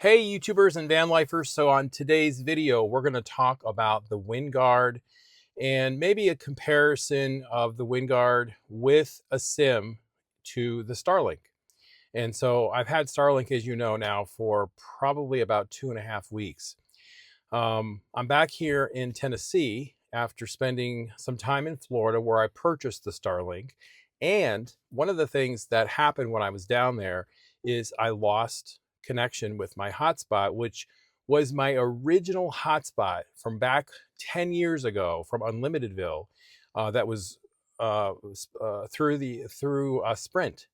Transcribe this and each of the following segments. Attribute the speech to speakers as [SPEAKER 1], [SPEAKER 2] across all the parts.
[SPEAKER 1] Hey YouTubers and van lifers. So on today's video, we're going to talk about the Winegard and maybe a comparison of the Winegard with a sim to the Starlink. And so I've had Starlink, as you know, now for probably about 2.5 weeks. I'm back here in Tennessee after spending some time in Florida where I purchased the Starlink. And one of the things that happened when I was down there is I lost connection with my hotspot, which was my original hotspot from back 10 years ago from Unlimitedville. That was through Sprint.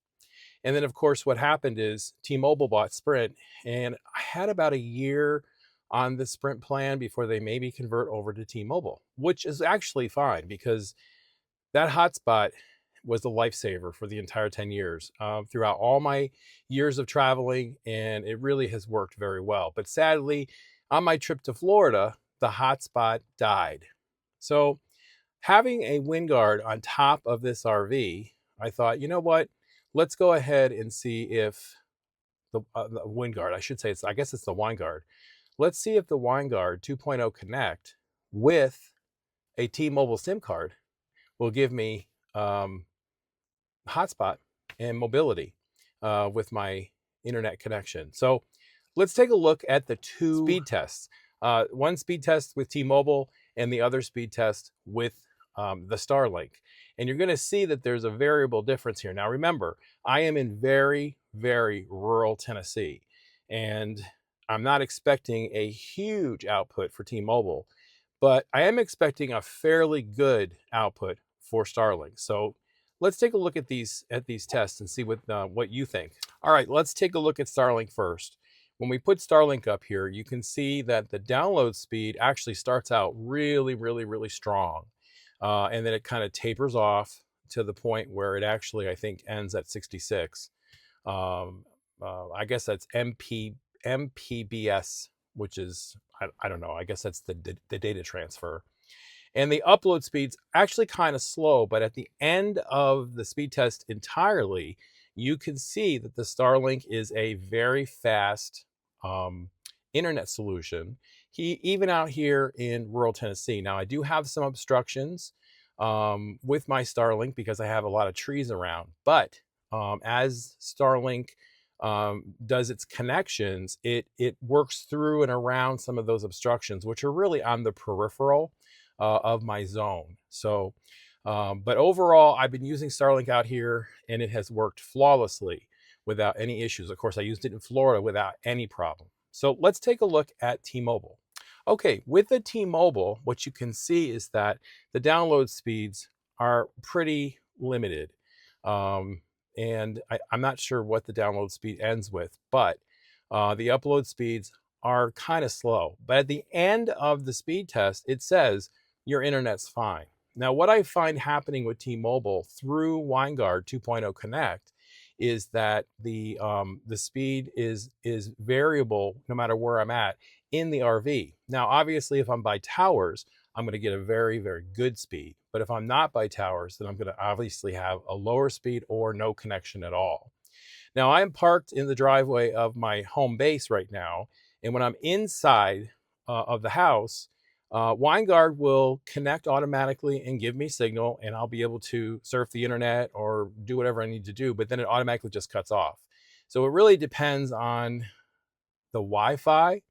[SPEAKER 1] And then, of course, what happened is T-Mobile bought Sprint, and I had about a year on the Sprint plan before they maybe convert over to T-Mobile, which is actually fine because that hotspot was a lifesaver for the entire 10 years throughout all my years of traveling, and it really has worked very well. But sadly, on my trip to Florida, the hotspot died. So having a Winegard on top of this RV, I thought, you know what? Let's go ahead and see if the Winegard, I should say, I guess it's the Winegard. Let's see if the Winegard 2.0 Connect with a T-Mobile SIM card will give me hotspot and mobility with my internet connection. So let's take a look at the two speed tests. One speed test with T-Mobile and the other speed test with the Starlink. And you're going to see that there's a variable difference here. Now remember, I am in very, very rural Tennessee, and I'm not expecting a huge output for T-Mobile, but I am expecting a fairly good output for Starlink. So let's take a look at these tests and see what you think. All right, let's take a look at Starlink first. When we put Starlink up here, you can see that the download speed actually starts out really, really, really strong. And then it kind of tapers off to the point where it actually, I think, ends at 66. I guess that's MPBS, which is, I don't know, I guess that's the data transfer. And the upload speed's actually kind of slow, but at the end of the speed test entirely, you can see that the Starlink is a very fast internet solution, even out here in rural Tennessee. Now, I do have some obstructions with my Starlink because I have a lot of trees around, but as Starlink does its connections, it works through and around some of those obstructions, which are really on the peripheral of my zone. So, but overall, I've been using Starlink out here and it has worked flawlessly without any issues. Of course, I used it in Florida without any problem. So let's take a look at T-Mobile. Okay, with the T-Mobile, what you can see is that the download speeds are pretty limited. And I'm not sure what the download speed ends with, but the upload speeds are kind of slow. But at the end of the speed test, it says your internet's fine. Now, what I find happening with T-Mobile through Winegard 2.0 Connect is that the speed is variable no matter where I'm at in the RV. Now, obviously, if I'm by towers, I'm going to get a very, very good speed. But if I'm not by towers, then I'm going to obviously have a lower speed or no connection at all. Now, I'm parked in the driveway of my home base right now, and when I'm inside of the house, Winegard will connect automatically and give me signal, and I'll be able to surf the internet or do whatever I need to do, but then it automatically just cuts off. So it really depends on the Wi-Fi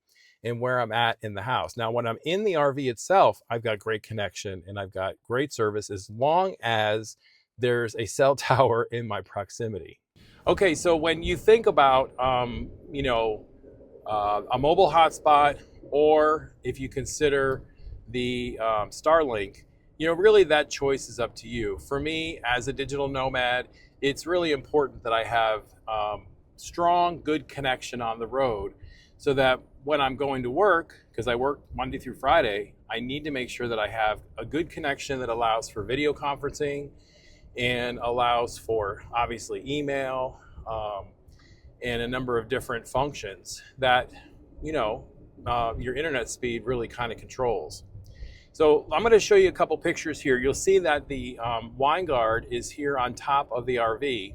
[SPEAKER 1] and where I'm at in the house. Now, when I'm in the RV itself, I've got great connection and I've got great service as long as there's a cell tower in my proximity. Okay, so when you think about, a mobile hotspot, or if you consider the Starlink, really that choice is up to you. For me, as a digital nomad, it's really important that I have strong, good connection on the road so that when I'm going to work, because I work Monday through Friday, I need to make sure that I have a good connection that allows for video conferencing and allows for, obviously, email and a number of different functions that, your internet speed really kind of controls. So I'm going to show you a couple pictures here. You'll see that the Winegard is here on top of the RV,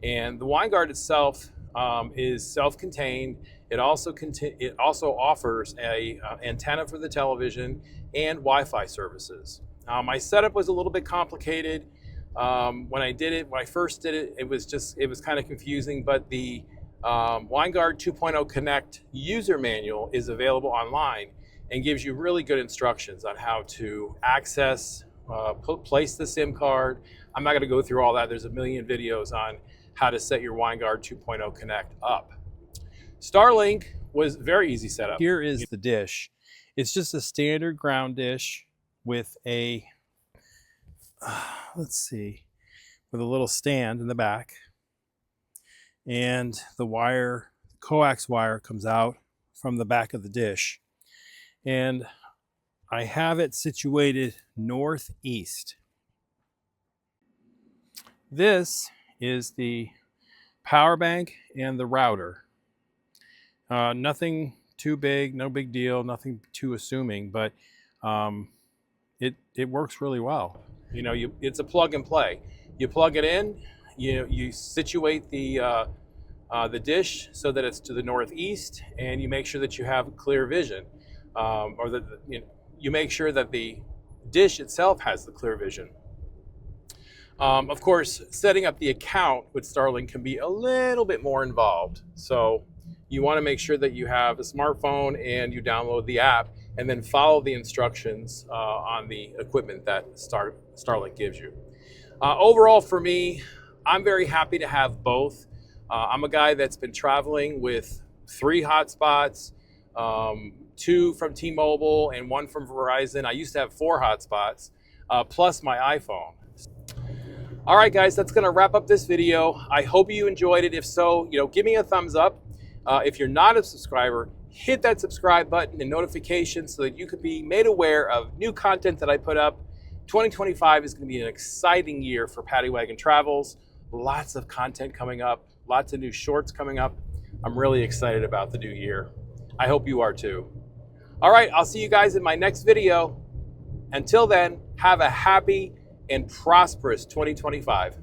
[SPEAKER 1] and the Winegard itself is self-contained. It also offers a antenna for the television and Wi-Fi services. My setup was a little bit complicated. When I first did it, it was kind of confusing, but the Winegard 2.0 Connect user manual is available online and gives you really good instructions on how to access, place the SIM card. I'm not going to go through all that. There's a million videos on how to set your Winegard 2.0 Connect up. Starlink was very easy setup. Here is the dish. It's just a standard ground dish with a, let's see, with a little stand in the back. And the wire, coax wire, comes out from the back of the dish. And I have it situated northeast. This is the power bank and the router. Nothing too big, no big deal, nothing too assuming, but it works really well. You know, it's a plug and play. You plug it in, you situate the dish so that it's to the northeast, and you make sure that you have clear vision, or that you make sure that the dish itself has the clear vision. Of course, setting up the account with Starlink can be a little bit more involved. So you want to make sure that you have a smartphone and you download the app and then follow the instructions on the equipment that Starlink gives you. Overall, for me, I'm very happy to have both. I'm a guy that's been traveling with 3 hotspots, 2 from T-Mobile and 1 from Verizon. I used to have 4 hotspots, plus my iPhone. All right, guys, that's gonna wrap up this video. I hope you enjoyed it. If so, give me a thumbs up. If you're not a subscriber, hit that subscribe button and notifications so that you could be made aware of new content that I put up. 2025 is gonna be an exciting year for Paddy Wagon Travels. Lots of content coming up, lots of new shorts coming up. I'm really excited about the new year. I hope you are too. All right, I'll see you guys in my next video. Until then, have a happy and prosperous 2025.